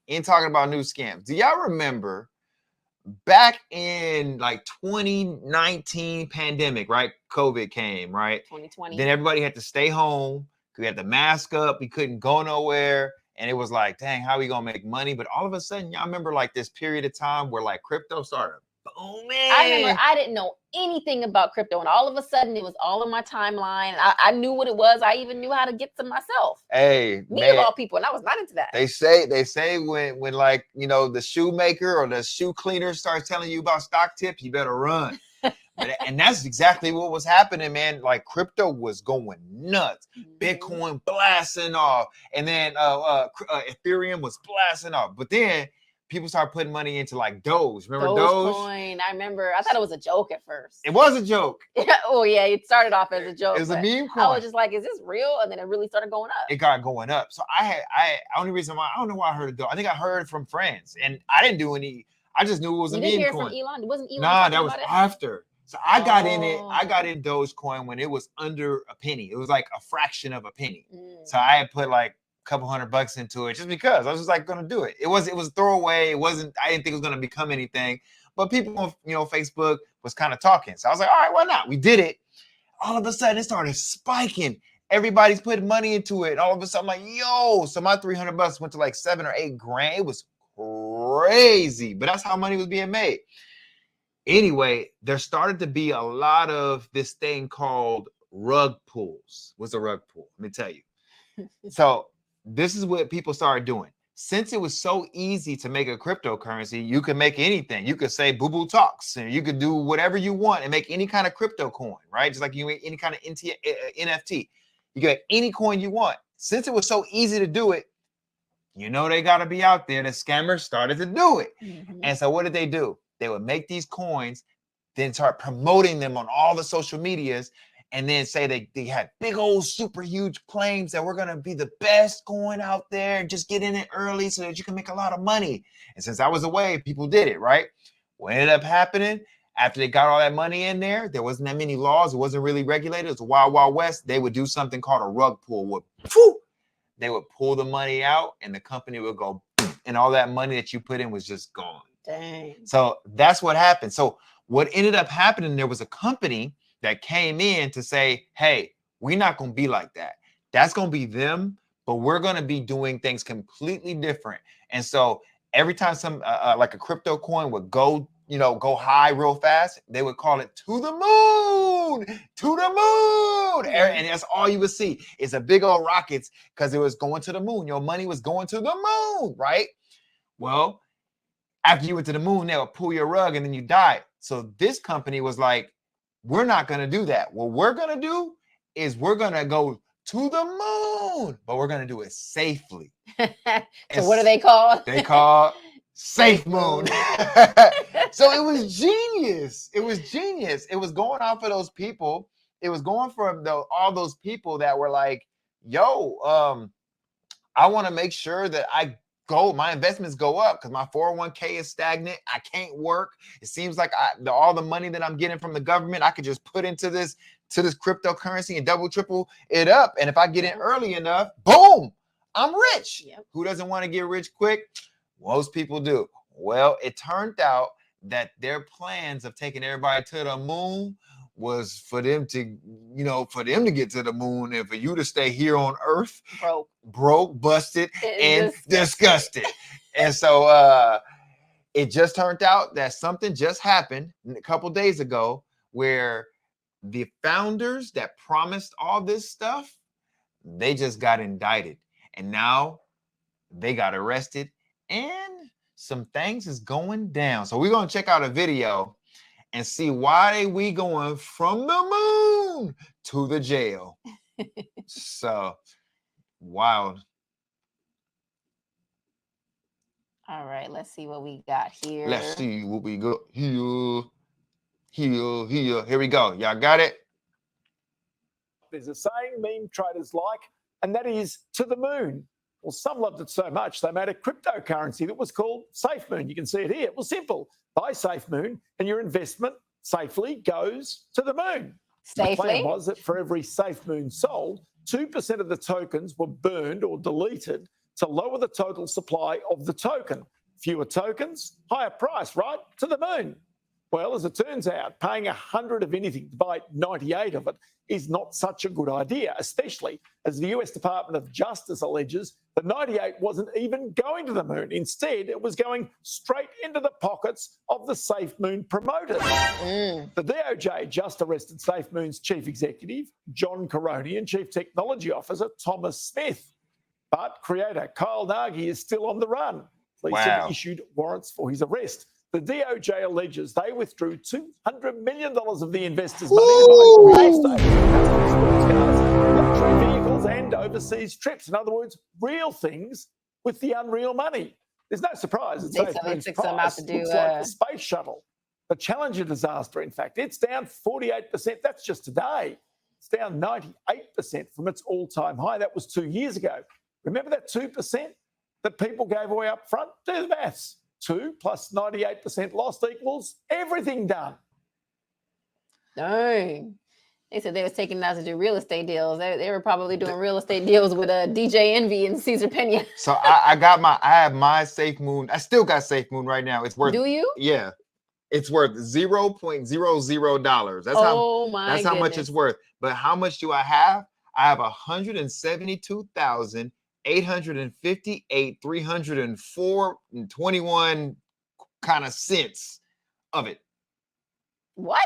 in talking about new scams, do y'all remember back in like 2019 pandemic, right? COVID came, right? 2020. Then everybody had to stay home. We had to mask up. We couldn't go nowhere. And it was like, dang, how we gonna make money? But all of a sudden, y'all remember like this period of time where like crypto started booming. I remember I didn't know anything about crypto, and all of a sudden it was all in my timeline. I knew what it was. I even knew how to get some myself. Hey, Me man, of all people, and I was not into that. They say when like, you know, the shoemaker or the shoe cleaner starts telling you about stock tips, you better run. And that's exactly what was happening, man. Like crypto was going nuts. Bitcoin blasting off, and then Ethereum was blasting off. But then people started putting money into like Doge. Remember Doge? Dogecoin. I remember. I thought it was a joke at first. It was a joke. Oh yeah, it started off as a joke. It was a meme coin. I was just like, "Is this real?" And then it really started going up. It got going up. So only reason why I don't know why I heard it though. I think I heard it from friends, and I didn't do any. I just knew it was a meme coin. You didn't hear it from Elon? It wasn't Elon. Nah, that was after. So I got in it. I got in Dogecoin when it was under a penny. It was like a fraction of a penny. So I had put like a couple $100 into it just because I was just like gonna do it. It was a throwaway. It wasn't. I didn't think it was gonna become anything. But people on Facebook was kind of talking. So I was like, all right, why not? We did it. All of a sudden, it started spiking. Everybody's putting money into it. All of a sudden, I'm like, yo. So my $300 went to like $7 or $8 grand. It was crazy. But that's how money was being made. Anyway, there started to be a lot of this thing called rug pulls. What's a rug pull? Let me tell you. So this is what people started doing. Since it was so easy to make a cryptocurrency, you could make anything. You could say Boo Boo Talks, and you could do whatever you want and make any kind of crypto coin, right? Just like you make any kind of NFT. You get any coin you want. Since it was so easy to do it, you know they got to be out there. The scammers started to do it. And so what did they do? They would make these coins, then start promoting them on all the social medias, and then say they had big old super huge claims that we're going to be the best coin out there. Just get in it early so that you can make a lot of money. And since I was away, people did it, right? What ended up happening after they got all that money in there, there wasn't that many laws. It wasn't really regulated. It was a wild, wild west. They would do something called a rug pull. They would pull the money out and the company would go, and all that money that you put in was just gone. Dang. So that's what happened. So what ended up happening, there was a company that came in to say, hey, we're not going to be like that. That's going to be them, but we're going to be doing things completely different. And so every time some like a crypto coin would go high real fast, they would call it to the moon, to the moon. And that's all you would see is a big old rockets because it was going to the moon. Your money was going to the moon, right? Well, after you went to the moon, they would pull your rug and then you died. So this company was like, we're not going to do that. What we're going to do is we're going to go to the moon, but we're going to do it safely. So what do they call? They call Safemoon. So it was genius. It was genius. It was going on for those people. It was going for all those people that were like, yo, I want to make sure that my investments go up because my 401k is stagnant. I can't work. It seems like all the money that I'm getting from the government, I could just put into this cryptocurrency and double, triple it up. And if I get in early enough, boom, I'm rich. Yep. Who doesn't want to get rich quick? Most people do. Well, it turned out that their plans of taking everybody to the moon was for them to get to the moon and for you to stay here on Earth, broke, busted, and disgusted. And so it just turned out that something just happened a couple days ago where the founders that promised all this stuff, they just got indicted. And now they got arrested and some things is going down. So we're going to check out a video and see why we going from the moon to the jail. So wild. All right, let's see what we got here. Let's see what we got here. Here we go. Y'all got it? There's a saying meme traders like, and that is to the moon. Well, some loved it so much they made a cryptocurrency that was called Safemoon. You can see it here. It was simple. Buy Safemoon and your investment safely goes to the moon. Safely? The plan was that for every Safemoon sold, 2% of the tokens were burned or deleted to lower the total supply of the token. Fewer tokens, higher price, right? To the moon. Well, as it turns out, paying 100 of anything to buy 98 of it is not such a good idea, especially as the US Department of Justice alleges the 98 wasn't even going to the moon. Instead, it was going straight into the pockets of the Safemoon promoters. The DOJ just arrested Safemoon's chief executive, John Caroni, and chief technology officer, Thomas Smith. But creator Cayla ALLDAY is still on the run. Police have issued warrants for his arrest. The DOJ alleges they withdrew $200 million of the investors' money to buy real estate, sports cars, luxury vehicles, and overseas trips. In other words, real things with the unreal money. There's no surprise that Safemoon's price looks like the space shuttle. The Challenger disaster, in fact, it's down 48%. That's just today. It's down 98% from its all-time high. That was 2 years ago. Remember that 2% that people gave away up front? Do the maths. 2 plus 98% lost equals everything done. Dang. They said they was taking that to do real estate deals. They were probably doing real estate deals with DJ Envy and Caesar Pena. So I have my Safemoon. I still got Safemoon right now. It's worth. Do you? Yeah, it's worth $0.00. That's how much it's worth. But how much do I have? I have 172,858 304.21 kind of cents of it. What?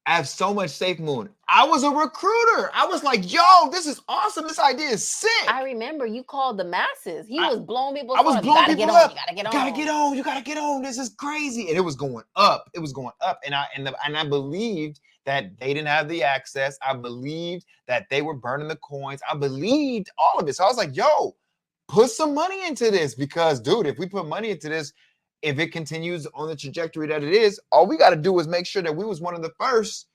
I have so much Safemoon. I was a recruiter. I was like, yo, this is awesome. This idea is sick. I remember you called the masses. He was blowing people up. I was blowing people up. You gotta get on. You gotta get on. This is crazy. And it was going up. It was going up. And I believed that they didn't have the access. I believed that they were burning the coins. I believed all of it. So I was like, yo, put some money into this, because, dude, if we put money into this, if it continues on the trajectory that it is, all we got to do is make sure that we was one of the first.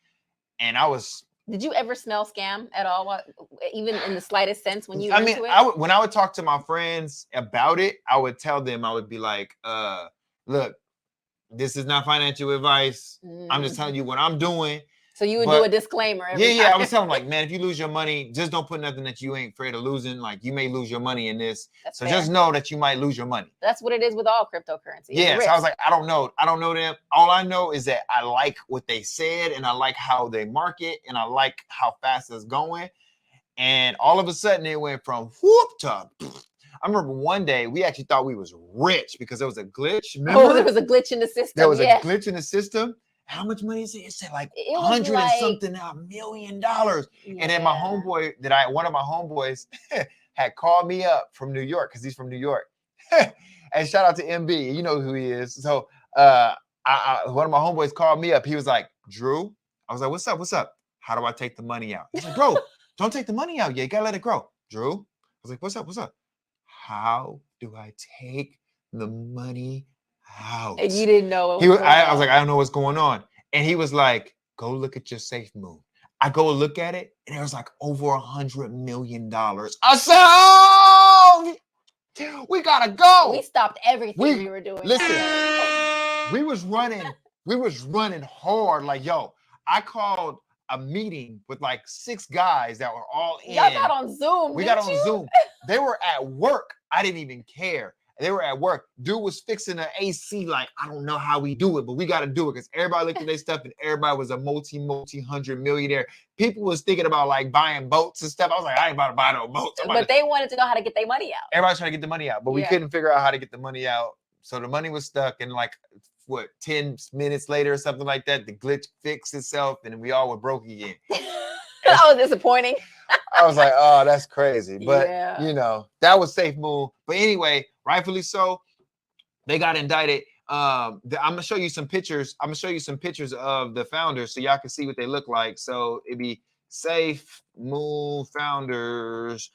And I was. Did you ever smell scam at all, even in the slightest sense when you went into it? When I would talk to my friends about it, I would tell them, I would be like, look, this is not financial advice. I'm just telling you what I'm doing. So you would do a disclaimer every time. Yeah, I was telling them, like, man, if you lose your money, just don't put nothing that you ain't afraid of losing. Like, you may lose your money in this. That's fair. Just know that you might lose your money. That's what it is with all cryptocurrency. Yeah, so I was like, I don't know them. All I know is that I like what they said, and I like how they market, and I like how fast it's going. And all of a sudden, it went from whoop to. I remember one day we actually thought we was rich because there was a glitch. Remember? Oh, there was a glitch in the system. There was a glitch in the system. How much money is it? It said like 100 and something $1 million. Yeah. And then my homeboy one of my homeboys had called me up from New York, because he's from New York. And shout out to MB, you know who he is. So one of my homeboys called me up. He was like, Drew. I was like, what's up? What's up? How do I take the money out? He's like, bro, don't take the money out yet. You gotta let it grow. Drew. I was like, what's up? What's up? How do I take the money out? And you didn't know. I was like, I don't know what's going on. And he was like, go look at your Safemoon. I go look at it, and it was like over $100 million. I said, oh, we gotta go. We stopped everything we were doing. Listen, we was running hard. Like, yo, I called a meeting with like 6 guys that were all in. Y'all got on Zoom. We got on Zoom. They were at work. I didn't even care. They were at work. Dude was fixing an AC. Like, I don't know how we do it, but we got to do it, because everybody looked at their stuff, and everybody was a multi-hundred millionaire. People was thinking about like buying boats and stuff. I was like, I ain't about to buy no boats. But they wanted to know how to get their money out. Everybody's trying to get the money out, but we couldn't figure out how to get the money out. So the money was stuck, and like, 10 minutes later or something like that, the glitch fixed itself, and we all were broke again. That was disappointing. I was like, oh, that's crazy. But, you know, that was Safemoon. But anyway, rightfully so, they got indicted. I'm going to show you some pictures. I'm going to show you some pictures of the founders so y'all can see what they look like. So it'd be Safemoon Founders.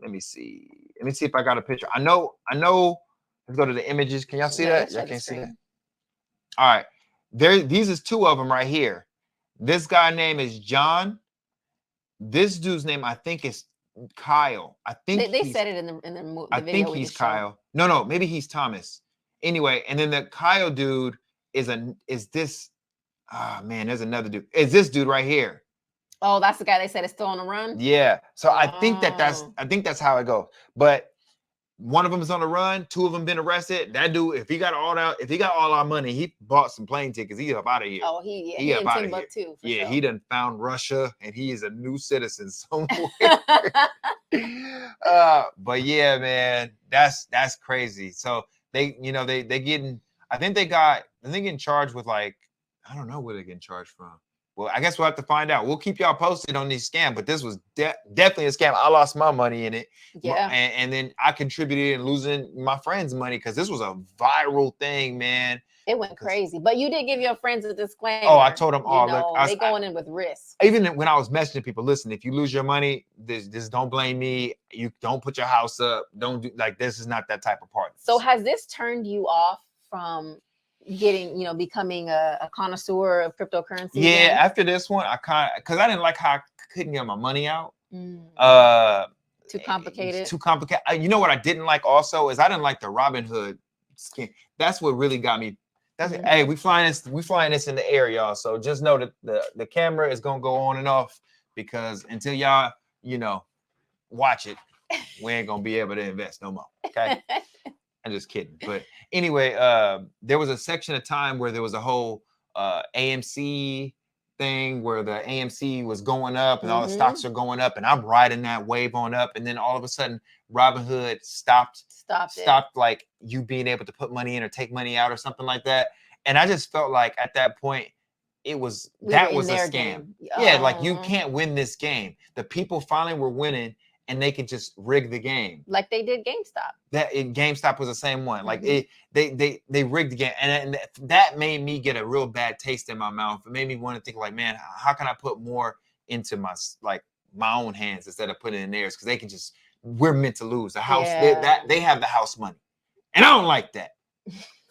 Let me see. Let me see if I got a picture. I know. Let's go to the images. Can y'all see that? Y'all can't see that? All right. These is 2 of them right here. This guy name is John. This dude's name, I think, is Kyle. I think they said it in the video. I think he's Kyle. No, maybe he's Thomas. Anyway, and then the Kyle dude is this. Ah, man, there's another dude. Is this dude right here? Oh, that's the guy they said is still on the run. Yeah. So I think that's how it goes. But one of them is on the run, 2 of them been arrested. That dude, if he got all our money, he bought some plane tickets. He up out of here. Oh, he he up in out of here. Timbuktu. For Yeah, sure. he done found Russia, and he is a new citizen somewhere. But yeah, man, that's crazy. So they, you know, they getting. I think they getting charged with, like, I don't know where they're getting charged from. Well, I guess we'll have to find out. We'll keep y'all posted on these scams, but this was definitely a scam. I lost my money in it. Yeah. And then I contributed in losing my friends' money because this was a viral thing, man. It went crazy. But you did give your friends a disclaimer. Oh, I told them all. You know, Look, they going in with risk. Even when I was messaging people, listen, if you lose your money, this don't blame me. You don't put your house up. Don't do, like, this is not that type of party. So has this turned you off from getting, you know, becoming a connoisseur of cryptocurrency? Yeah, then? after this one, because I didn't like how I couldn't get my money out. Too complicated. Too complicated. You know what I didn't like also is I didn't like the Robin Hood skin. That's what really got me. Hey, we flying this in the air, y'all. So just know that the camera is gonna go on and off, because until y'all, you know, watch it, we ain't gonna be able to invest no more. Okay. I'm just kidding. But anyway, there was a section of time where there was a whole AMC thing where the AMC was going up and all the stocks are going up, and I'm riding that wave on up. And then all of a sudden, Robinhood stopped like you being able to put money in or take money out or something like that. And I just felt like at that point, it was a scam. Yeah, like you can't win this game. The people finally were winning, and they could just rig the game, like they did GameStop. GameStop was the same one. Like they rigged the game, and that made me get a real bad taste in my mouth. It made me want to think, like, man, how can I put more into my own hands instead of putting it in theirs? Because they can just, we're meant to lose. The house, they have the house money, and I don't like that.